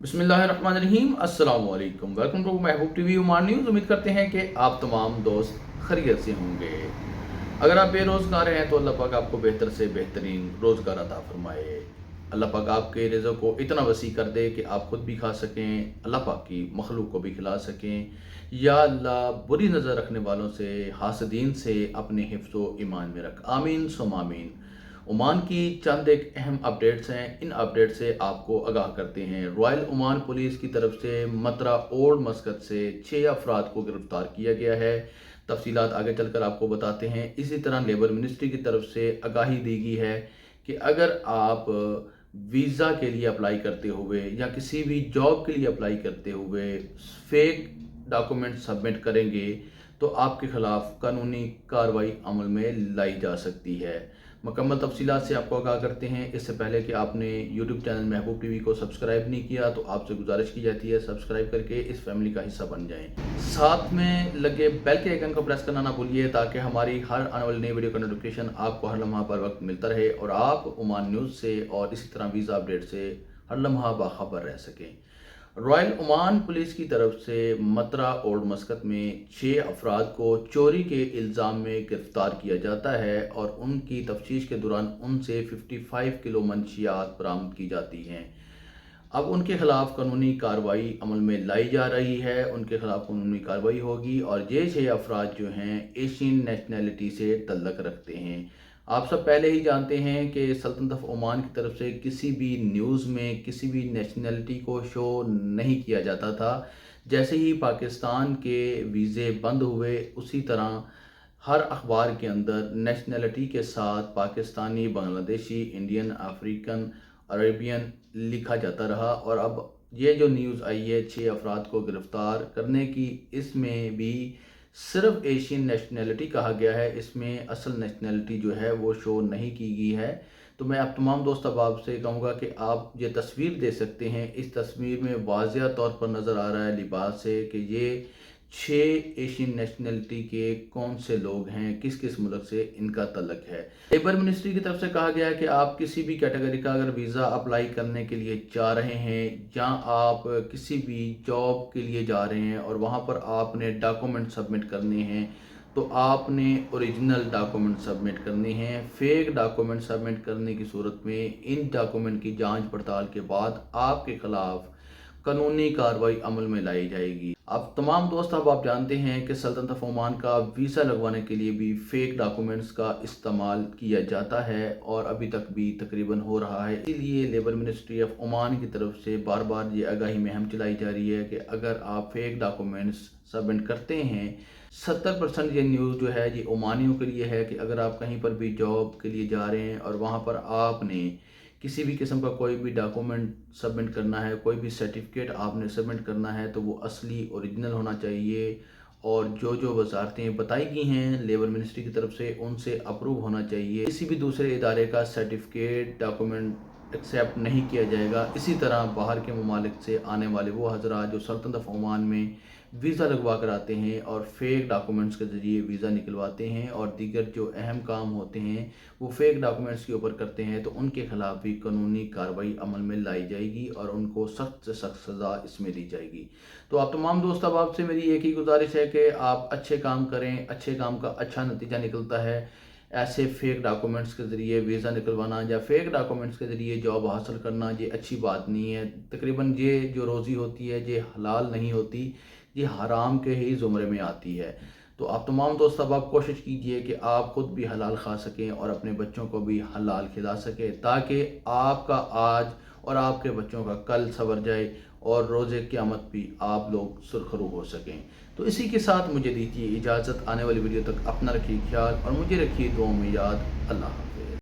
बिस्मिल्लाहिर्रहमानिर्रहीम अस्सलाम वालेकुम। Welcome to Mehboob TV Oman news. उम्मीद करते हैं कि आप तमाम दोस्त खैरियत से होंगे। अगर आप बेरोज़गार हैं तो अल्लाह पाक आपको बेहतर से बेहतरीन रोज़गार अता फरमाए। अल्लाह पाक आपके रिज़्क़ को इतना वसी कर दे कि आप खुद भी खा सकें, अल्लाह पाक की मखलूक को भी खिला सकें। या अल्लाह बुरी नज़र रखने वालों से, हासदीन से अपने हिफ्ज़ व ईमान में रख। आमीन सुम आमीन। ओमान की चंद एक अहम अपडेट्स हैं। इन अपडेट से आपको आगाह करते हैं। रॉयल ओमान पुलिस की तरफ से मतरा ओल्ड मस्कत से 6 अफराद को गिरफ्तार किया गया है। तफसीलात आगे चलकर आपको बताते हैं। इसी तरह लेबर मिनिस्ट्री की तरफ से आगाही दी गई है कि अगर आप वीज़ा के लिए अप्लाई करते हुए या किसी भी जॉब के लिए अप्लाई करते हुए फेक डॉक्यूमेंट सबमिट करेंगे तो आपके खिलाफ कानूनी कार्रवाई अमल में लाई जा सकती है। मुकम्मल तफसीलात से आपको आगाह करते हैं। इससे पहले कि आपने यूट्यूब चैनल महबूब टीवी को सब्सक्राइब नहीं किया तो आपसे गुजारिश की जाती है सब्सक्राइब करके इस फैमिली का हिस्सा बन जाएं। साथ में लगे बेल के आइकन को प्रेस करना ना भूलिए ताकि हमारी हर आने वाली नई वीडियो का नोटिफिकेशन आपको हर लम्हा पर वक्त मिलता रहे और आप ओमान न्यूज़ से और इसी तरह वीज़ा अपडेट से हर लम्हा बाखबर रह सकें। रॉयल ओमान पुलिस की तरफ से मतरा ओल्ड मस्कत में 6 अफराद को चोरी के इल्ज़ाम में गिरफ्तार किया जाता है और उनकी तफ्तीश के दौरान उनसे 55 किलो मंशियात बरामद की जाती हैं। अब उनके खिलाफ कानूनी कार्रवाई अमल में लाई जा रही है। उनके खिलाफ कानूनी कार्रवाई होगी और ये 6 अफराद जो हैं एशियन नेशनैलिटी से तल्लक रखते हैं। आप सब पहले ही जानते हैं कि सल्तनत ऑफ ओमान की तरफ से किसी भी न्यूज़ में किसी भी नेशनैलिटी को शो नहीं किया जाता था। जैसे ही पाकिस्तान के वीज़े बंद हुए उसी तरह हर अखबार के अंदर नेशनैलिटी के साथ Pakistani, Bangladeshi, Indian, African, Arabian लिखा जाता रहा। और अब ये जो न्यूज़ आई है 6 अफराद को गिरफ़्तार करने की, इसमें भी सिर्फ एशियन नेशनैलिटी कहा गया है। इसमें असल नेशनैलिटी जो है वो शो नहीं की गई है। तो मैं आप तमाम दोस्त अब आपसे कहूँगा कि आप ये तस्वीर दे सकते हैं। इस तस्वीर में वाज़िया तौर पर नज़र आ रहा है लिबास से कि ये 6 एशियन नेशनैलिटी के कौन से लोग हैं, किस किस मुल्क से इनका तल्लक है। लेबर मिनिस्ट्री की तरफ से कहा गया है कि आप किसी भी कैटेगरी का अगर वीज़ा अप्लाई करने के लिए जा रहे हैं या आप किसी भी जॉब के लिए जा रहे हैं और वहाँ पर आपने डॉक्यूमेंट सबमिट करने हैं तो आपने ओरिजिनल डॉक्यूमेंट सबमिट करने हैं। फेक डॉक्यूमेंट सबमिट करने की सूरत में इन डॉक्यूमेंट की जांच पड़ताल के बाद आपके खिलाफ कानूनी कार्रवाई अमल में लाई जाएगी। अब तमाम दोस्त अब आप जानते हैं कि सल्तनत ऑफ ओमान का वीज़ा लगवाने के लिए भी फेक डॉक्यूमेंट्स का इस्तेमाल किया जाता है और अभी तक भी तकरीबन हो रहा है। इसीलिए लेबर मिनिस्ट्री ऑफ ओमान की तरफ से बार बार ये आगाही मुहिम चलाई जा रही है कि अगर आप फेक डॉक्यूमेंट्स सबमिट करते हैं 70% ये न्यूज़ जो है ये ओमानियों के लिए है कि अगर आप कहीं पर भी जॉब के लिए जा रहे हैं और वहाँ पर आपने किसी भी किस्म का कोई भी डॉक्यूमेंट सबमिट करना है, कोई भी सर्टिफिकेट आपने सबमिट करना है तो वो असली ओरिजिनल होना चाहिए और जो जो वजारतें बताई गई हैं लेबर मिनिस्ट्री की तरफ से उनसे अप्रूव होना चाहिए। किसी भी दूसरे इदारे का सर्टिफिकेट डॉक्यूमेंट एक्सेप्ट नहीं किया जाएगा। इसी तरह बाहर के ममालिक से आने वाले वो हजरात जो सल्तनत ऑफ ओमान में वीज़ा लगवा कर आते हैं और फेक डॉक्यूमेंट्स के ज़रिए वीज़ा निकलवाते हैं और दीगर जो अहम काम होते हैं वो फेक डॉक्यूमेंट्स के ऊपर करते हैं तो उनके खिलाफ भी कानूनी कार्रवाई अमल में लाई जाएगी और उनको सख्त से सख्त सज़ा इसमें दी जाएगी। तो आप तमाम दोस्त अब आपसे मेरी एक ही गुजारिश है कि आप अच्छे काम करें, अच्छे काम का अच्छा नतीजा निकलता है। ऐसे फेक डॉक्यूमेंट्स के ज़रिए वीज़ा निकलवाना या फेक डॉक्यूमेंट्स के ज़रिए जॉब हासिल करना ये अच्छी बात नहीं है। तकरीबन ये जो रोज़ी होती है ये हलाल नहीं होती, ये हराम के ही ज़ुमरे में आती है। तो आप तमाम दोस्त अब आप कोशिश कीजिए कि आप ख़ुद भी हलाल खा सकें और अपने बच्चों को भी हलाल खिला सकें ताकि आपका आज और आपके बच्चों का कल संवर जाए और रोज़े क़यामत भी आप लोग सुरखरू हो सकें। तो इसी के साथ मुझे दीजिए इजाज़त। आने वाली वीडियो तक अपना रखिए ख्याल और मुझे रखिए दुआओं में याद। अल्लाह हाफ़िज़।